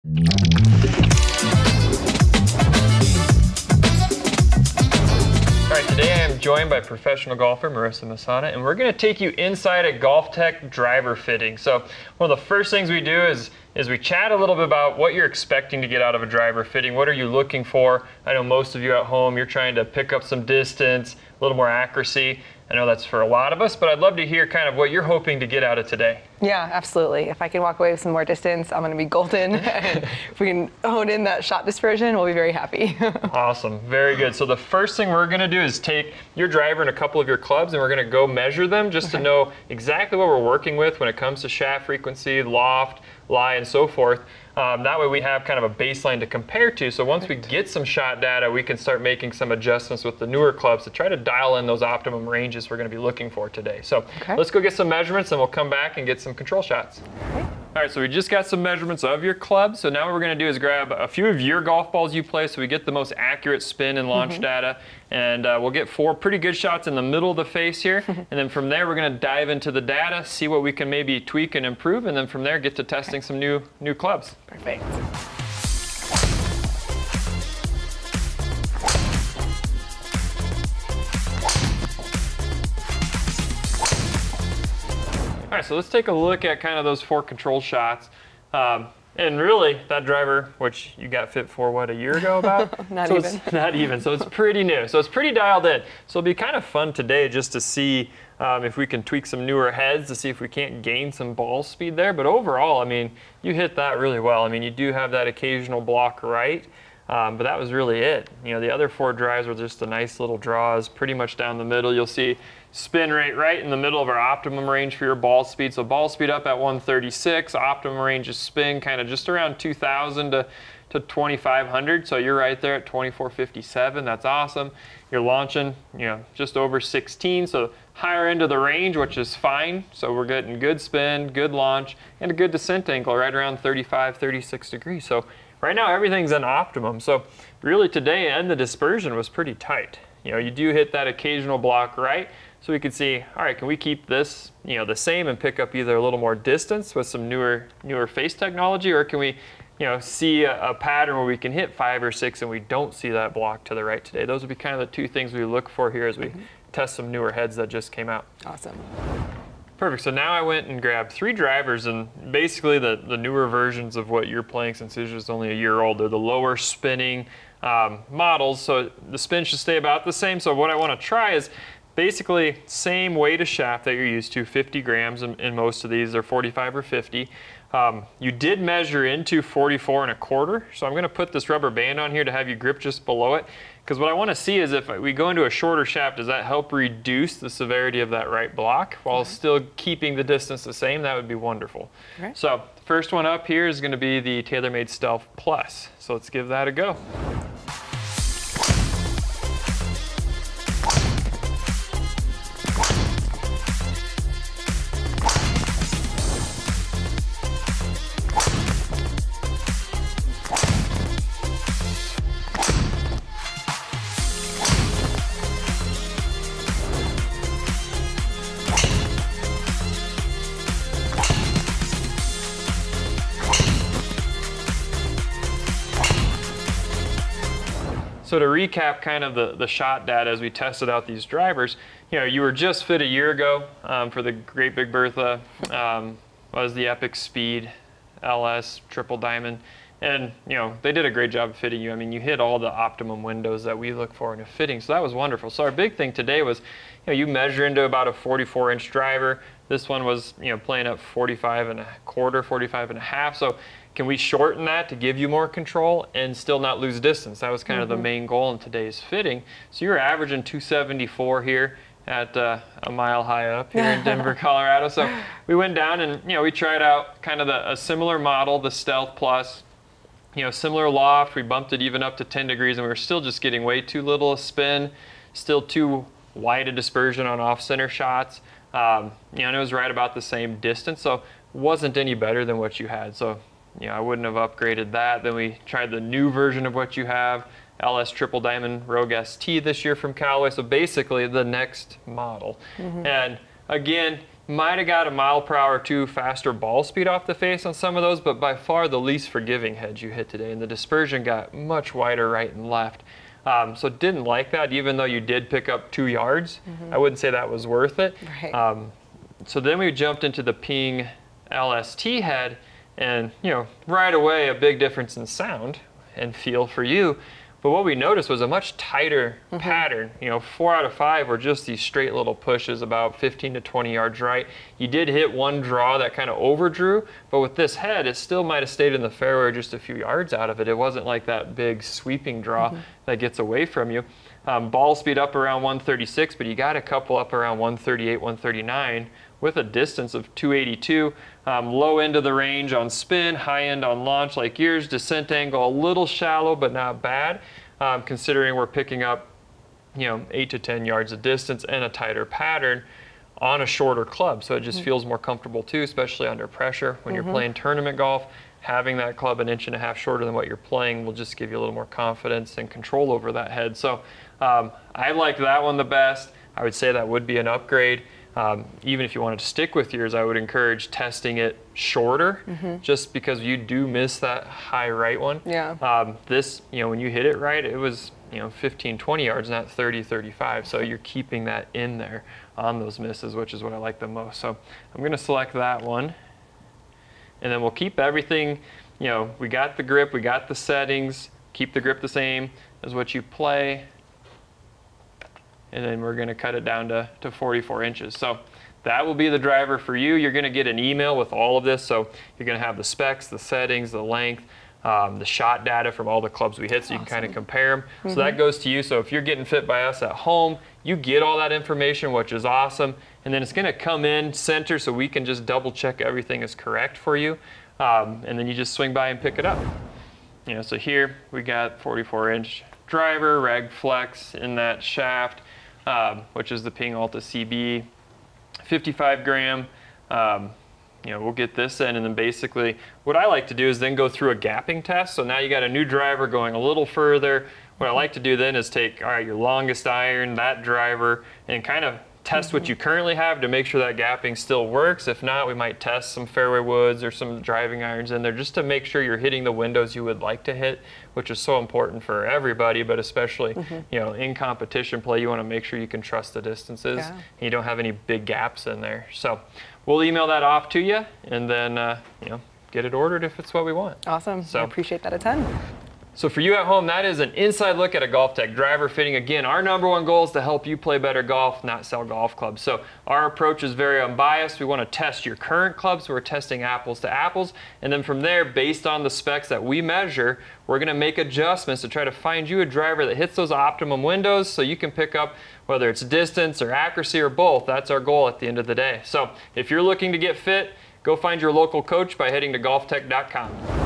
Today I am joined by professional golfer Marisa Messana, and we're going to take you inside a GOLFTEC driver fitting. So one of the first things we do is we chat a little bit about what you're expecting to get out of a driver fitting. What are you looking for? I know most of you at home, you're trying to pick up some distance, a little more accuracy. I know that's for a lot of us, but I'd love to hear kind of what you're hoping to get out of today. Yeah, absolutely. If I can walk away with some more distance, I'm going to be golden. And if we can hone in that shot dispersion, we'll be very happy. Awesome. Very good. So the first thing we're going to do is take your driver and a couple of your clubs, and we're going to go measure them just to know exactly what we're working with when it comes to shaft frequency, loft, lie, and so forth. That way we have kind of a baseline to compare to. So once we get some shot data, we can start making some adjustments with the newer clubs to try to dial in those optimum ranges we're going to be looking for today. So let's go get some measurements, and we'll come back and get some control shots. All right, so we just got some measurements of your club. So now what we're going to do is grab a few of your golf balls you play so we get the most accurate spin and launch data. And we'll get 4 pretty good shots in the middle of the face here. And then from there, we're going to dive into the data, see what we can maybe tweak and improve. And then from there, get to testing some new clubs. Perfect. All right, so let's take a look at kind of those 4 control shots. And really, that driver, which you got fit for, what, a year ago about? Not even. So it's pretty new. So it's pretty dialed in. So it'll be kind of fun today just to see if we can tweak some newer heads to see if we can't gain some ball speed there. But overall, I mean, you hit that really well. I mean, you do have that occasional block right. But that was really it. You know, the other 4 drives were just a nice little draws, pretty much down the middle. You'll see spin rate right in the middle of our optimum range for your ball speed. So ball speed up at 136, optimum range is spin kind of just around 2,000 to 2,500. So you're right there at 2,457. That's awesome. You're launching, you know, just over 16. So higher end of the range, which is fine. So we're getting good spin, good launch, and a good descent angle right around 35, 36 degrees. So right now, everything's in optimum. So really today, and the dispersion was pretty tight. You know, you do hit that occasional block right. So we could see, all right, can we keep this, you know, the same and pick up either a little more distance with some newer face technology, or can we, you know, see a pattern where we can hit 5 or 6 and we don't see that block to the right today? Those would be kind of the 2 things we look for here as we test some newer heads that just came out. Awesome. Perfect. So now I went and grabbed 3 drivers, and basically the newer versions of what you're playing, since this is only a year old. They're the lower spinning models, so the spin should stay about the same. So what I want to try is basically same weight of shaft that you're used to, 50 grams in most of these, or 45 or 50. You did measure into 44 1/4, so I'm going to put this rubber band on here to have you grip just below it, because what I want to see is if we go into a shorter shaft, does that help reduce the severity of that right block while still keeping the distance the same? That would be wonderful. So the first one up here is going to be the TaylorMade Stealth Plus. So let's give that a go. So to recap kind of the shot data as we tested out these drivers, you know, you were just fit a year ago for the Great Big Bertha, was the Epic Speed, LS, Triple Diamond, and you know, they did a great job of fitting you. I mean, you hit all the optimum windows that we look for in a fitting, so that was wonderful. So our big thing today was, you know, you measure into about a 44-inch driver. This one was, you know, playing at 45 1/4, 45 1/2. So can we shorten that to give you more control and still not lose distance? That was kind of the main goal in today's fitting. So you're averaging 274 here at a mile high up here in Denver, Colorado. So we went down and, you know, we tried out kind of a similar model, the Stealth Plus. You know, similar loft. We bumped it even up to 10 degrees, and we were still just getting way too little a spin, still too wide a dispersion on off-center shots. You know, and it was right about the same distance, so wasn't any better than what you had. So, you know, I wouldn't have upgraded that. Then we tried the new version of what you have, LS Triple Diamond Rogue ST this year from Callaway. So basically the next model. And again, Might have got a mile per hour or two faster ball speed off the face on some of those, but by far the least forgiving heads you hit today. And the dispersion got much wider right and left. So didn't like that, even though you did pick up 2 yards. I wouldn't say that was worth it. Right. So then we jumped into the Ping LST head, and right away a big difference in sound and feel for you. But what we noticed was a much tighter pattern. 4 out of 5 were just these straight little pushes, about 15 to 20 yards right. You did hit one draw that kind of overdrew, but with this head, it still might have stayed in the fairway just a few yards out of it. It wasn't like that big sweeping draw that gets away from you. Ball speed up around 136, but you got a couple up around 138, 139 with a distance of 282. Low end of the range on spin, high end on launch like yours. Descent angle a little shallow, but not bad, considering we're picking up 8 to 10 yards of distance and a tighter pattern on a shorter club. So it just feels more comfortable too, especially under pressure. When you're playing tournament golf, having that club 1.5 inches shorter than what you're playing will just give you a little more confidence and control over that head. So I like that one the best. I would say that would be an upgrade. Even if you wanted to stick with yours, I would encourage testing it shorter, just because you do miss that high right one. Yeah. This, when you hit it right, it was 15, 20 yards, not 30, 35. So you're keeping that in there on those misses, which is what I like the most. So I'm going to select that one, and then we'll keep everything. We got the grip, we got the settings. Keep the grip the same as what you play. And then we're going to cut it down to 44 inches. So that will be the driver for you. You're going to get an email with all of this. So you're going to have the specs, the settings, the length, the shot data from all the clubs we hit, so you can kind of compare them. So that goes to you. So if you're getting fit by us at home, you get all that information, which is awesome. And then it's going to come in center, so we can just double check everything is correct for you. And then you just swing by and pick it up. So here we got 44-inch driver, rag flex in that shaft. Which is the Ping Alta CB, 55 gram. We'll get this in, and then basically what I like to do is then go through a gapping test. So now you got a new driver going a little further. What I like to do then is take, all right, your longest iron, that driver, and kind of test what you currently have to make sure that gapping still works. If not, we might test some fairway woods or some driving irons in there just to make sure you're hitting the windows you would like to hit, which is so important for everybody, but especially in competition play, you want to make sure you can trust the distances and you don't have any big gaps in there. So we'll email that off to you, and then get it ordered if it's what we want. Awesome. So I appreciate that a ton. So for you at home, that is an inside look at a GOLFTEC driver fitting. Again, our #1 goal is to help you play better golf, not sell golf clubs. So our approach is very unbiased. We want to test your current clubs. We're testing apples to apples. And then from there, based on the specs that we measure, we're going to make adjustments to try to find you a driver that hits those optimum windows so you can pick up whether it's distance or accuracy or both. That's our goal at the end of the day. So if you're looking to get fit, go find your local coach by heading to golftec.com.